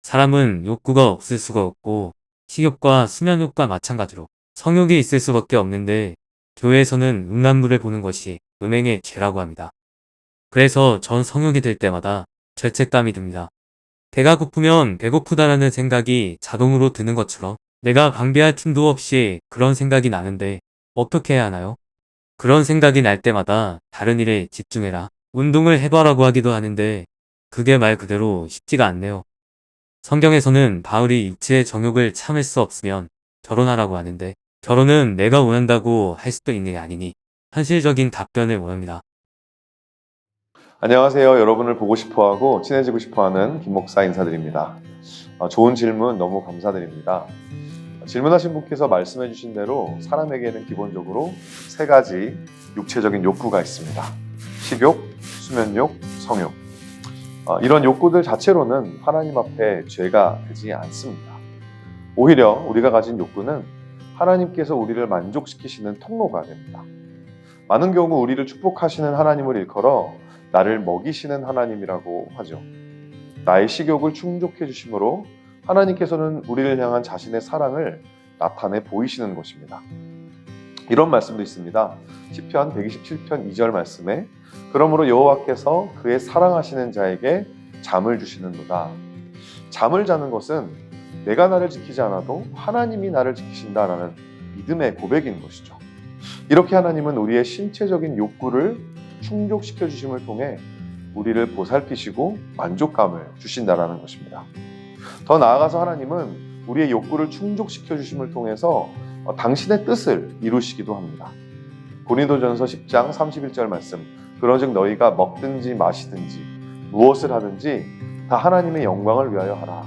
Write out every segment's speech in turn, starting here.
사람은 욕구가 없을 수가 없고 식욕과 수면욕과 마찬가지로 성욕이 있을 수밖에 없는데 교회에서는 음란물을 보는 것이 음행의 죄라고 합니다. 그래서 전 성욕이 들 때마다 죄책감이 듭니다. 배가 고프면 배고프다라는 생각이 자동으로 드는 것처럼 내가 방비할 틈도 없이 그런 생각이 나는데 어떻게 해야 하나요? 그런 생각이 날 때마다 다른 일에 집중해라. 운동을 해봐라고 하기도 하는데 그게 말 그대로 쉽지가 않네요. 성경에서는 바울이 육체의 정욕을 참을 수 없으면 결혼하라고 하는데 결혼은 내가 원한다고 할 수도 있는 게 아니니 현실적인 답변을 원합니다. 안녕하세요. 여러분을 보고 싶어하고 친해지고 싶어하는 김 목사 인사드립니다. 좋은 질문 너무 감사드립니다. 질문하신 분께서 말씀해 주신 대로 사람에게는 기본적으로 세 가지 육체적인 욕구가 있습니다. 식욕, 수면욕, 성욕. 이런 욕구들 자체로는 하나님 앞에 죄가 되지 않습니다. 오히려 우리가 가진 욕구는 하나님께서 우리를 만족시키시는 통로가 됩니다. 많은 경우 우리를 축복하시는 하나님을 일컬어 나를 먹이시는 하나님이라고 하죠. 나의 식욕을 충족해 주심으로 하나님께서는 우리를 향한 자신의 사랑을 나타내 보이시는 것입니다. 이런 말씀도 있습니다. 시편 127편 2절 말씀에 그러므로 여호와께서 그의 사랑하시는 자에게 잠을 주시는도다. 잠을 자는 것은 내가 나를 지키지 않아도 하나님이 나를 지키신다라는 믿음의 고백인 것이죠. 이렇게 하나님은 우리의 신체적인 욕구를 충족시켜 주심을 통해 우리를 보살피시고 만족감을 주신다라는 것입니다. 더 나아가서 하나님은 우리의 욕구를 충족시켜 주심을 통해서 당신의 뜻을 이루시기도 합니다. 고린도전서 10장 31절 말씀 그러즉 너희가 먹든지 마시든지 무엇을 하든지 다 하나님의 영광을 위하여 하라.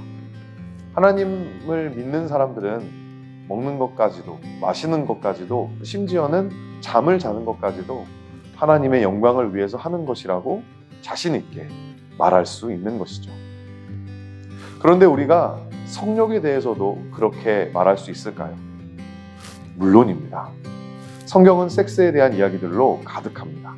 하나님을 믿는 사람들은 먹는 것까지도 마시는 것까지도 심지어는 잠을 자는 것까지도 하나님의 영광을 위해서 하는 것이라고 자신 있게 말할 수 있는 것이죠. 그런데 우리가 성욕에 대해서도 그렇게 말할 수 있을까요? 물론입니다. 성경은 섹스에 대한 이야기들로 가득합니다.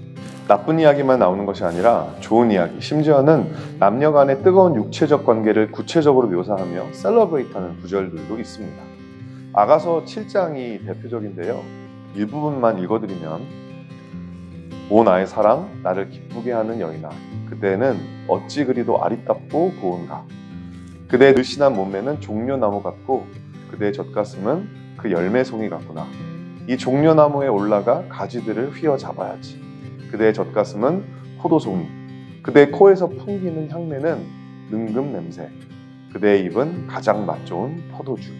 나쁜 이야기만 나오는 것이 아니라 좋은 이야기, 심지어는 남녀 간의 뜨거운 육체적 관계를 구체적으로 묘사하며 셀러브레이트하는 구절들도 있습니다. 아가서 7장이 대표적인데요. 일부분만 읽어드리면 오 나의 사랑 나를 기쁘게 하는 여인아 그대는 어찌 그리도 아리따고 고운가 그대의 늘씬한 몸매는 종려나무 같고 그대의 젖가슴은 그 열매송이 같구나. 이 종려나무에 올라가 가지들을 휘어잡아야지. 그대의 젖가슴은 포도송이 그대의 코에서 풍기는 향내는 능금 냄새 그대의 입은 가장 맛 좋은 포도주.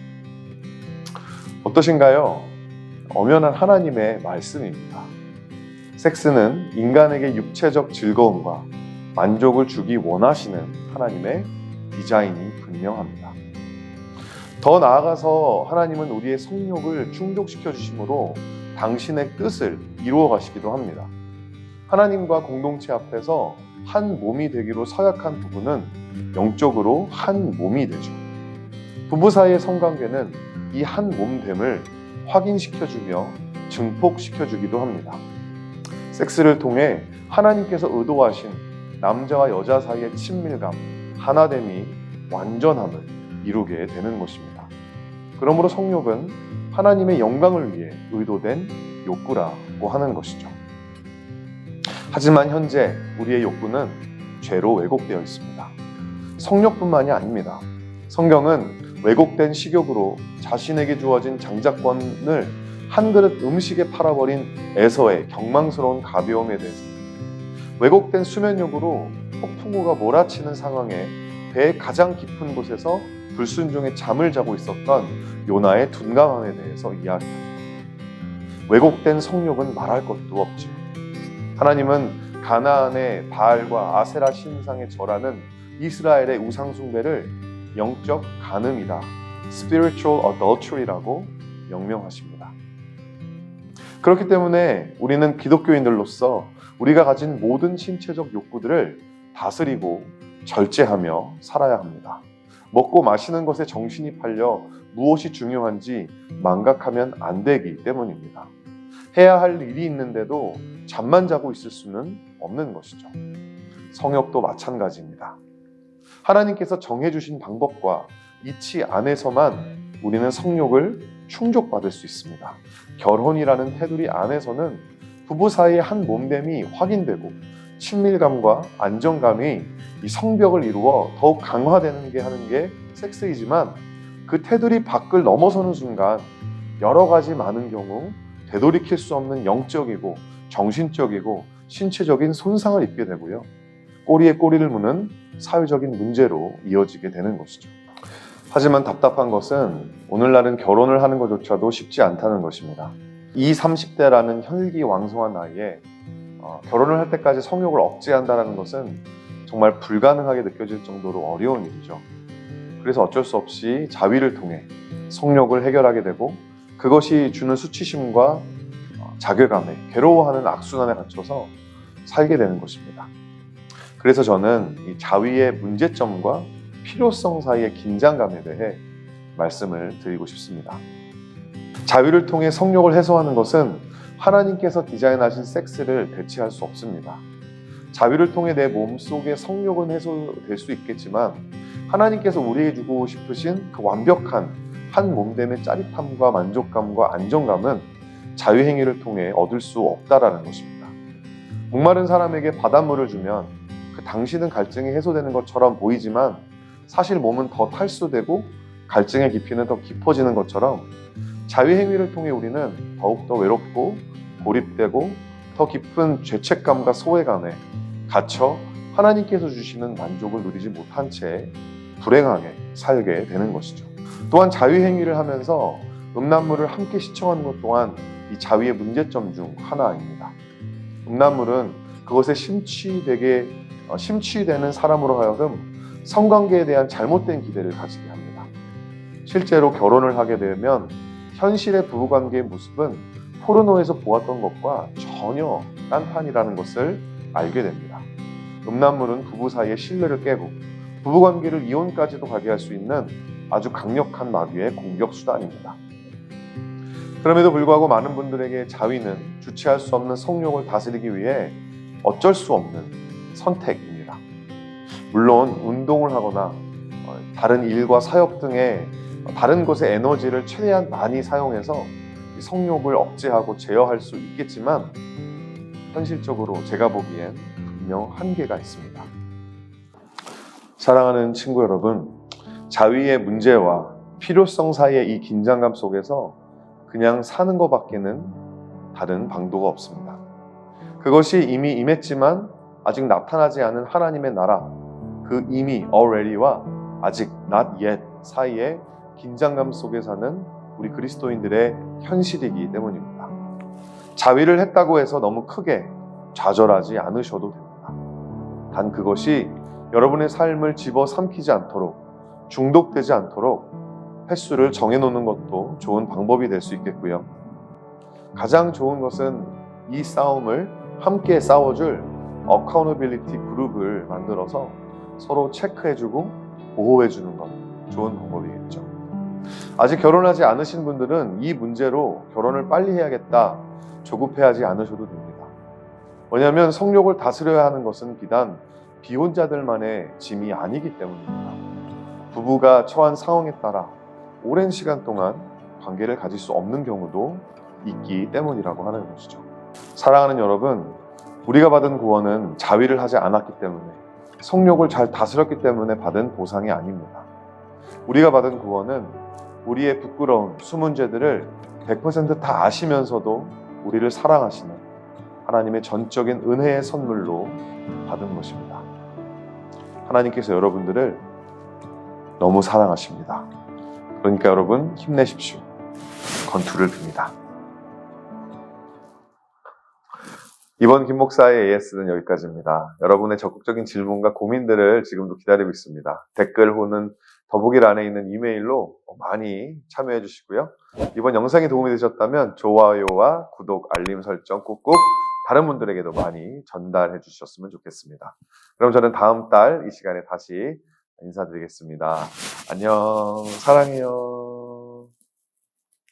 어떠신가요? 엄연한 하나님의 말씀입니다. 섹스는 인간에게 육체적 즐거움과 만족을 주기 원하시는 하나님의 디자인이 분명합니다. 더 나아가서 하나님은 우리의 성욕을 충족시켜 주심으로 당신의 뜻을 이루어 가시기도 합니다. 하나님과 공동체 앞에서 한 몸이 되기로 서약한 부부는 영적으로 한 몸이 되죠. 부부 사이의 성관계는 이 한 몸됨을 확인시켜주며 증폭시켜주기도 합니다. 섹스를 통해 하나님께서 의도하신 남자와 여자 사이의 친밀감, 하나됨이 완전함을 이루게 되는 것입니다. 그러므로 성욕은 하나님의 영광을 위해 의도된 욕구라고 하는 것이죠. 하지만 현재 우리의 욕구는 죄로 왜곡되어 있습니다. 성욕뿐만이 아닙니다. 성경은 왜곡된 식욕으로 자신에게 주어진 장자권을 한 그릇 음식에 팔아버린 에서의 경망스러운 가벼움에 대해서 왜곡된 수면욕으로 폭풍우가 몰아치는 상황에 배의 가장 깊은 곳에서 불순종의 잠을 자고 있었던 요나의 둔감함에 대해서 이야기하죠. 왜곡된 성욕은 말할 것도 없죠. 하나님은 가나안의 바알과 아세라 신상에 절하는 이스라엘의 우상숭배를 영적 간음이다, spiritual adultery라고 명명하십니다. 그렇기 때문에 우리는 기독교인들로서 우리가 가진 모든 신체적 욕구들을 다스리고 절제하며 살아야 합니다. 먹고 마시는 것에 정신이 팔려 무엇이 중요한지 망각하면 안 되기 때문입니다. 해야 할 일이 있는데도 잠만 자고 있을 수는 없는 것이죠. 성욕도 마찬가지입니다. 하나님께서 정해주신 방법과 이치 안에서만 우리는 성욕을 충족받을 수 있습니다. 결혼이라는 테두리 안에서는 부부 사이의 한 몸됨이 확인되고 친밀감과 안정감이 이 성벽을 이루어 더욱 강화되는 게 하는 게 섹스이지만 그 테두리 밖을 넘어서는 순간 여러 가지 많은 경우 되돌이킬 수 없는 영적이고 정신적이고 신체적인 손상을 입게 되고요. 꼬리에 꼬리를 무는 사회적인 문제로 이어지게 되는 것이죠. 하지만 답답한 것은 오늘날은 결혼을 하는 것조차도 쉽지 않다는 것입니다. 20, 30대라는 혈기왕성한 나이에 결혼을 할 때까지 성욕을 억제한다는 것은 정말 불가능하게 느껴질 정도로 어려운 일이죠. 그래서 어쩔 수 없이 자위를 통해 성욕을 해결하게 되고 그것이 주는 수치심과 자괴감에 괴로워하는 악순환에 갇혀서 살게 되는 것입니다. 그래서 저는 이 자위의 문제점과 필요성 사이의 긴장감에 대해 말씀을 드리고 싶습니다. 자위를 통해 성욕을 해소하는 것은 하나님께서 디자인하신 섹스를 대체할 수 없습니다. 자위를 통해 내 몸속의 성욕은 해소될 수 있겠지만 하나님께서 우리에게 주고 싶으신 그 완벽한 한 몸됨의 짜릿함과 만족감과 안정감은 자유행위를 통해 얻을 수 없다라는 것입니다. 목마른 사람에게 바닷물을 주면 그 당시는 갈증이 해소되는 것처럼 보이지만 사실 몸은 더 탈수되고 갈증의 깊이는 더 깊어지는 것처럼 자유행위를 통해 우리는 더욱더 외롭고 고립되고 더 깊은 죄책감과 소외감에 갇혀 하나님께서 주시는 만족을 누리지 못한 채 불행하게 살게 되는 것이죠. 또한 자유행위를 하면서 음란물을 함께 시청하는 것 또한 이 자위의 문제점 중 하나입니다. 음란물은 그것에 심취되는 사람으로 하여금 성관계에 대한 잘못된 기대를 가지게 합니다. 실제로 결혼을 하게 되면 현실의 부부관계의 모습은 포르노에서 보았던 것과 전혀 딴판이라는 것을 알게 됩니다. 음란물은 부부 사이의 신뢰를 깨고 부부관계를 이혼까지도 가게 할 수 있는 아주 강력한 마귀의 공격 수단입니다. 그럼에도 불구하고 많은 분들에게 자위는 주체할 수 없는 성욕을 다스리기 위해 어쩔 수 없는 선택입니다. 물론 운동을 하거나 다른 일과 사역 등의 다른 것의 에너지를 최대한 많이 사용해서 성욕을 억제하고 제어할 수 있겠지만 현실적으로 제가 보기엔 분명 한계가 있습니다. 사랑하는 친구 여러분, 자위의 문제와 필요성 사이의 이 긴장감 속에서 그냥 사는 것밖에는 다른 방도가 없습니다. 그것이 이미 임했지만 아직 나타나지 않은 하나님의 나라, 그 이미 already와 아직 not yet 사이의 긴장감 속에 사는 우리 그리스도인들의 현실이기 때문입니다. 자위를 했다고 해서 너무 크게 좌절하지 않으셔도 됩니다. 단 그것이 여러분의 삶을 집어삼키지 않도록, 중독되지 않도록 횟수를 정해놓는 것도 좋은 방법이 될 수 있겠고요. 가장 좋은 것은 이 싸움을 함께 싸워줄 어카운터빌리티 그룹을 만들어서 서로 체크해주고 보호해주는 것, 좋은 방법이겠죠. 아직 결혼하지 않으신 분들은 이 문제로 결혼을 빨리 해야겠다 조급해하지 않으셔도 됩니다. 왜냐하면 성욕을 다스려야 하는 것은 비단 비혼자들만의 짐이 아니기 때문입니다. 부부가 처한 상황에 따라 오랜 시간 동안 관계를 가질 수 없는 경우도 있기 때문이라고 하는 것이죠. 사랑하는 여러분, 우리가 받은 구원은 자위를 하지 않았기 때문에, 성욕을 잘 다스렸기 때문에 받은 보상이 아닙니다. 우리가 받은 구원은 우리의 부끄러운 숨은 죄들을 100%다 아시면서도 우리를 사랑하시는 하나님의 전적인 은혜의 선물로 받은 것입니다. 하나님께서 여러분들을 너무 사랑하십니다. 그러니까 여러분 힘내십시오. 건투를 빕니다. 이번 김 목사의 AS는 여기까지입니다. 여러분의 적극적인 질문과 고민들을 지금도 기다리고 있습니다. 댓글 혹은 더보기란에 있는 이메일로 많이 참여해 주시고요. 이번 영상이 도움이 되셨다면 좋아요와 구독, 알림 설정 꾹꾹 다른 분들에게도 많이 전달해 주셨으면 좋겠습니다. 그럼 저는 다음 달 이 시간에 다시 인사드리겠습니다. 안녕, 사랑해요.